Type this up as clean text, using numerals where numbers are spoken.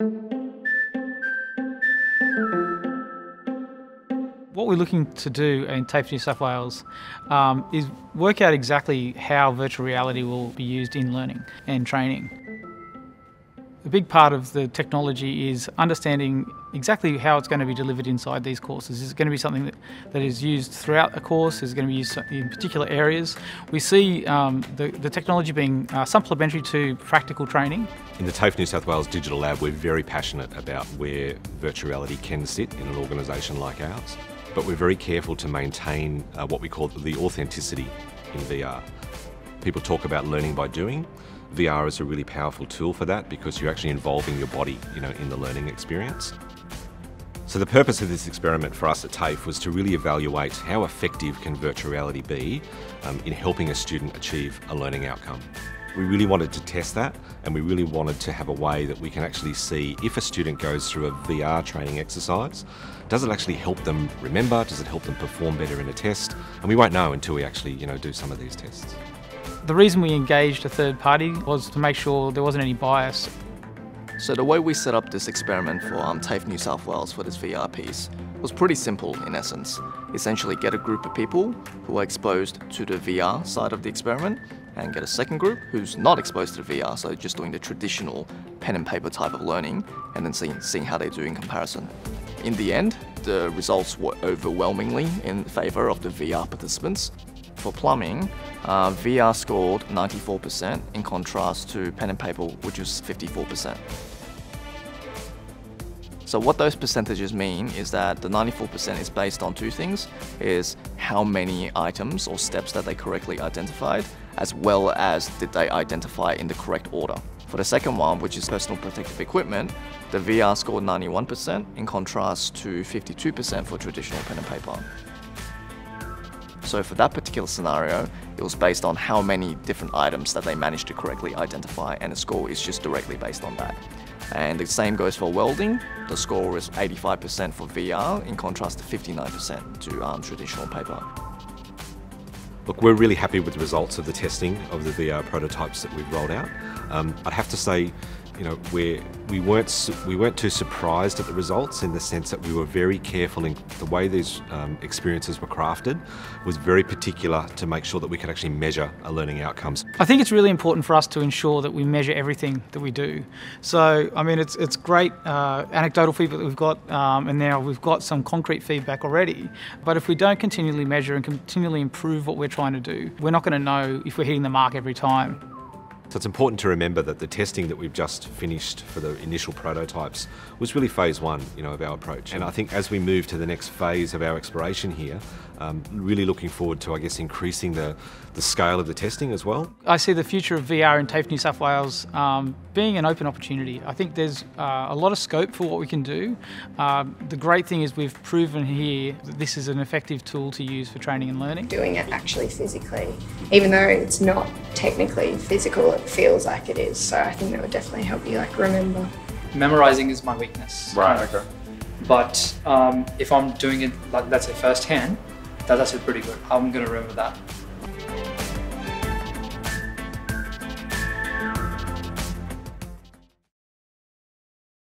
What we're looking to do in TAFE New South Wales is work out exactly how virtual reality will be used in learning and training. A big part of the technology is understanding exactly how it's going to be delivered inside these courses. Is it going to be something that is used throughout a course? Is it going to be used in particular areas? We see the technology being supplementary to practical training. In the TAFE New South Wales Digital Lab, we're very passionate about where virtual reality can sit in an organisation like ours. But we're very careful to maintain what we call the authenticity in VR. People talk about learning by doing. VR is a really powerful tool for that because you're actually involving your body, in the learning experience. So the purpose of this experiment for us at TAFE was to really evaluate how effective can virtual reality be in helping a student achieve a learning outcome. We really wanted to test that, and we really wanted to have a way that we can actually see if a student goes through a VR training exercise, does it actually help them remember? Does it help them perform better in a test? And we won't know until we actually, do some of these tests. The reason we engaged a third party was to make sure there wasn't any bias. So the way we set up this experiment for TAFE New South Wales for this VR piece was pretty simple in essence. Essentially get a group of people who are exposed to the VR side of the experiment and get a second group who's not exposed to the VR, so just doing the traditional pen and paper type of learning and then seeing how they do in comparison. In the end, the results were overwhelmingly in favour of the VR participants. For plumbing, VR scored 94% in contrast to pen and paper, which was 54%. So what those percentages mean is that the 94% is based on two things, is how many items or steps that they correctly identified, as well as did they identify in the correct order. For the second one, which is personal protective equipment, the VR scored 91% in contrast to 52% for traditional pen and paper. So for that particular scenario, it was based on how many different items that they managed to correctly identify, and the score is just directly based on that. And the same goes for welding. The score was 85% for VR in contrast to 59% to traditional paper. Look, we're really happy with the results of the testing of the VR prototypes that we've rolled out. I'd have to say, we weren't too surprised at the results, in the sense that we were very careful in the way these experiences were crafted, was very particular to make sure that we could actually measure our learning outcomes. I think it's really important for us to ensure that we measure everything that we do. So, it's great anecdotal feedback that we've got, and now we've got some concrete feedback already. But if we don't continually measure and continually improve what we're trying to do, we're not going to know if we're hitting the mark every time. So it's important to remember that the testing that we've just finished for the initial prototypes was really phase one, of our approach. And I think as we move to the next phase of our exploration here, really looking forward to, increasing the scale of the testing as well. I see the future of VR in TAFE New South Wales being an open opportunity. I think there's a lot of scope for what we can do. The great thing is we've proven here that this is an effective tool to use for training and learning. Doing it actually physically, even though it's not technically physical, it feels like it is. So I think that would definitely help you remember. Memorizing is my weakness. Right, okay. But if I'm doing it, let's say firsthand, that's actually pretty good. I'm going to remember that.